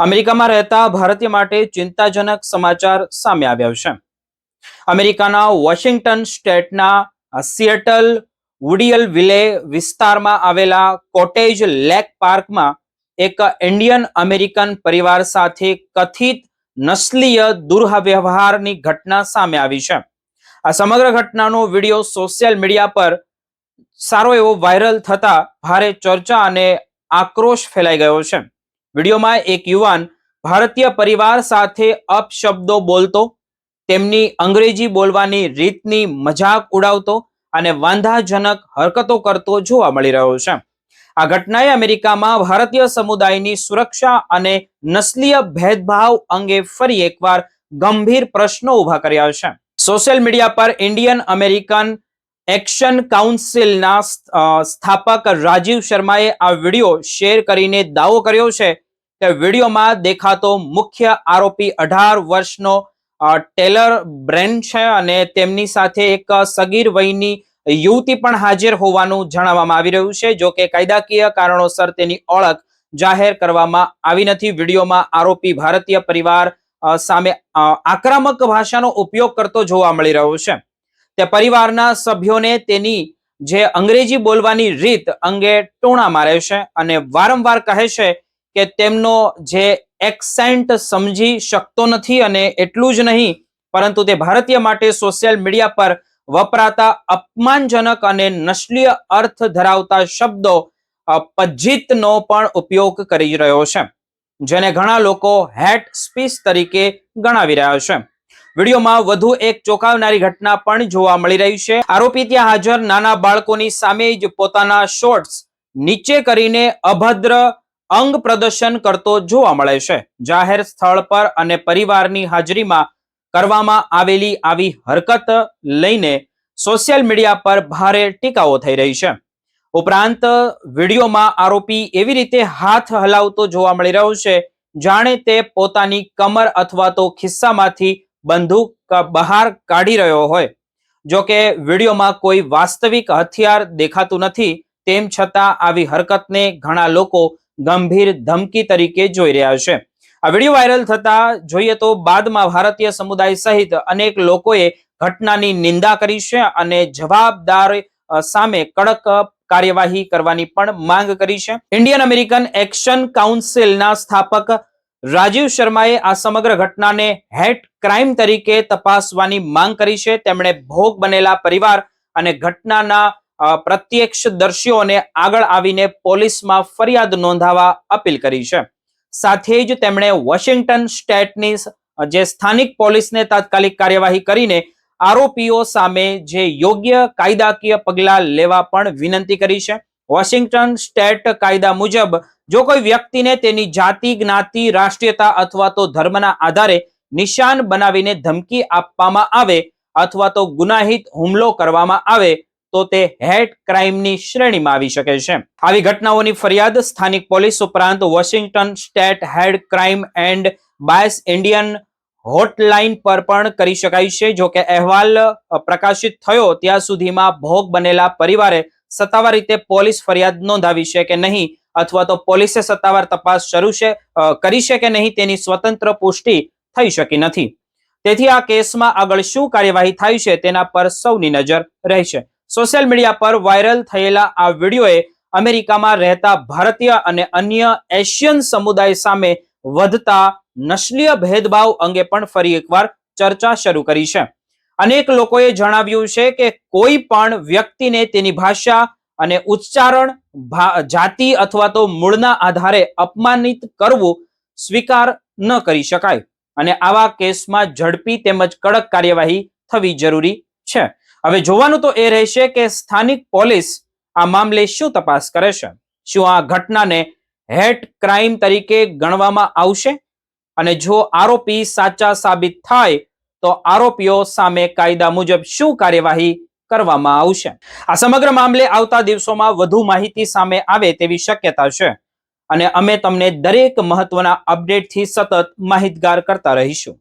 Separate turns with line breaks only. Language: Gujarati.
અમેરિકામાં રહેતા ભારતીય માટે ચિંતાજનક સમાચાર સામે આવ્યા છે. અમેરિકાના વોશિંગ્ટન સ્ટેટના સિએટલ વુડિયલવિલે વિસ્તારમાં આવેલા કોટેજ લેક પાર્કમાં એક ઇન્ડિયન અમેરિકન પરિવાર સાથે કથિત નસ્લીય દુર્વ્યવહારની ઘટના સામે આવી છે. આ સમગ્ર ઘટનાનો વિડીયો સોશિયલ મીડિયા પર સારો એવો વાયરલ થતા ભારે ચર્ચા અને આક્રોશ ફેલાઈ ગયો છે. વિડીયોમાં એક યુવાન ભારતીય પરિવાર સાથે અપશબ્દો બોલતો, તેમની અંગ્રેજી બોલવાની રીતની મજાક ઉડાવતો અને વાંધાજનક હરકતો કરતો જોવા મળી રહ્યો છે. આ ઘટનાએ અમેરિકામાં ભારતીય સમુદાયની સુરક્ષા અને નસ્લીય ભેદભાવ અંગે ફરી એકવાર ગંભીર પ્રશ્નો ઊભા કર્યા છે. સોશિયલ મીડિયા પર ઇન્ડિયન અમેરિકન એક્શન કાઉન્સિલના સ્થાપક રાજીવ શર્માએ આ વિડીયો શેર કરીને દાવો કર્યો છે કે વિડીયોમાં દેખાતો મુખ્ય આરોપી 18 વર્ષનો ટેલર બ્રેન છે અને તેમની સાથે એક સગીર વયની યુવતી પણ હાજર હોવાનું જણાવવામાં આવી રહ્યું છે. જો કે કાયદાકીય કારણોસર તેની ઓળખ જાહેર કરવામાં આવી નથી. વિડીયોમાં આરોપી ભારતીય પરિવાર સામે આક્રમક ભાષાનો ઉપયોગ કરતો જોવા મળી રહ્યો છે. તે પરિવારના સભ્યોને તેની જે અંગ્રેજી બોલવાની રીત અંગે ટોણા મારે છે અને વારંવાર કહે છે કે તેમનો જે એક્સેન્ટ સમજી શકતો નથી અને એટલું જ નહીં પરંતુ તે ભારતીય માટે સોશિયલ મીડિયા પર વપરાતા અપમાનજનક અને નસ્લીય અર્થ ધરાવતા શબ્દો પજ્જિતનો પણ ઉપયોગ કરી રહ્યો છે, જેને ઘણા લોકો હેટ સ્પીચ તરીકે ગણાવી રહ્યા છે. વિડીયોમાં વધુ એક ચોંકાવનારી ઘટના પણ જોવા મળી રહી છે. આરોપી ત્યાં હાજર નાના બાળકોની સામે જ પોતાના શોર્ટ્સ નીચે કરીને અભદ્ર અંગ પ્રદર્શન કરતો જોવા મળે છે. જાહેર સ્થળ પર અને પરિવારની હાજરીમાં કરવામાં આવેલી આવી હરકત લઈને સોશિયલ મીડિયા પર ભારે ટીકાઓ થઈ રહી છે. ઉપરાંત વિડીયોમાં આરોપી એવી રીતે હાથ હલાવતો જોવા મળી રહ્યો છે જાણે તે પોતાની કમર અથવા તો ખિસ્સામાંથી બંદૂક બહાર કાઢી રહ્યો હોય. જો કે વિડીયોમાં કોઈ વાસ્તવિક હથિયાર દેખાતું નથી, તેમ છતાં આવી હરકતને ઘણા લોકો ગંભીર ધમકી તરીકે જોઈ રહ્યા છે. આ વિડીયો વાયરલ થતા જોઈએ તો બાદમાં ભારતીય સમુદાય સહિત અનેક લોકોએ ઘટનાની નિંદા કરી છે અને જવાબદાર સામે કડક કાર્યવાહી કરવાની પણ માંગ કરી છે. ઇન્ડિયન અમેરિકન એક્શન કાઉન્સિલના સ્થાપક રાજીવ શર્માએ આ સમગ્ર ઘટનાને હેટ ક્રાઇમ તરીકે તપાસવાની માંગ કરી છે. તેમણે ભોગ બનેલા પરિવાર અને ઘટનાના પ્રત્યક્ષદર્શીઓને આગળ આવીને પોલીસમાં ફરિયાદ નોંધાવવા અપીલ કરી છે. સાથે જ તેમણે વોશિંગ્ટન સ્ટેટની જે સ્થાનિક પોલીસને તાત્કાલિક કાર્યવાહી કરીને આરોપીઓ સામે જે યોગ્ય કાયદાકીય પગલાં લેવા પણ વિનંતી કરી છે. વોશિંગ્ટન સ્ટેટ કાયદા મુજબ જો કોઈ વ્યક્તિને તેની જાતિ, જ્ઞાતિ, રાષ્ટ્રીયતા અથવા તો ધર્મના આધારે નિશાન બનાવીને ધમકી આપવામાં આવે અથવા તો ગુનાહિત હુમલો કરવામાં આવે તો તે હેટ ક્રાઇમની શ્રેણીમાં આવી શકે છે. આવી ઘટનાઓની ફરિયાદ સ્થાનિક પોલીસ ઉપરાંત Washington state hate crime and bias Indian hotline પર પણ કરી શકાય છે. જો કે અહેવાલ પ્રકાશિત થયો ત્યાં સુધીમાં ભોગ બનેલા પરિવારે સત્તાવાર રીતે પોલીસ ફરિયાદ નોંધાવી છે કે નહીં અથવા તો પોલીસે સત્તાવાર તપાસ શરૂ કરી છે કે નહીં તેની સ્વતંત્ર પુષ્ટિ થઈ શકી નથી. તેથી આ કેસમાં આગળ શું કાર્યવાહી થાય છે તેના પર સૌની નજર રહેશે. સોશિયલ મીડિયા પર વાયરલ થયેલા આ વિડીયોએ અમેરિકામાં રહેતા ભારતીય અને અન્ય એશિયન સમુદાય સામે વધતા નસ્લીય ભેદભાવ અંગે પણ ફરી એકવાર ચર્ચા શરૂ કરી છે. અનેક લોકોએ જણાવ્યું છે કે કોઈ પણ વ્યક્તિને તેની ભાષા અને ઉચ્ચારણ, જાતિ અથવા તો મૂળના આધારે અપમાનિત કરવું સ્વીકાર ન કરી શકાય અને આવા કેસમાં ઝડપી તેમજ કડક કાર્યવાહી થવી જરૂરી છે. હવે જોવાનું તો એ રહેશે કે સ્થાનિક પોલીસ આ મામલે શું તપાસ કરે છે. શું આ ઘટનાને હેટ ક્રાઇમ તરીકે ગણવામાં આવશે અને જો આરોપી સાચા સાબિત થાય તો આરોપીઓ સામે કાયદા મુજબ શું કાર્યવાહી કરવામાં આવશે. આ સમગ્ર મામલે આવતા દિવસોમાં વધુ માહિતી સામે આવે તેવી શક્યતા છે અને અમે તમને દરેક મહત્વના અપડેટથી સતત માહિતગાર કરતા રહીશું.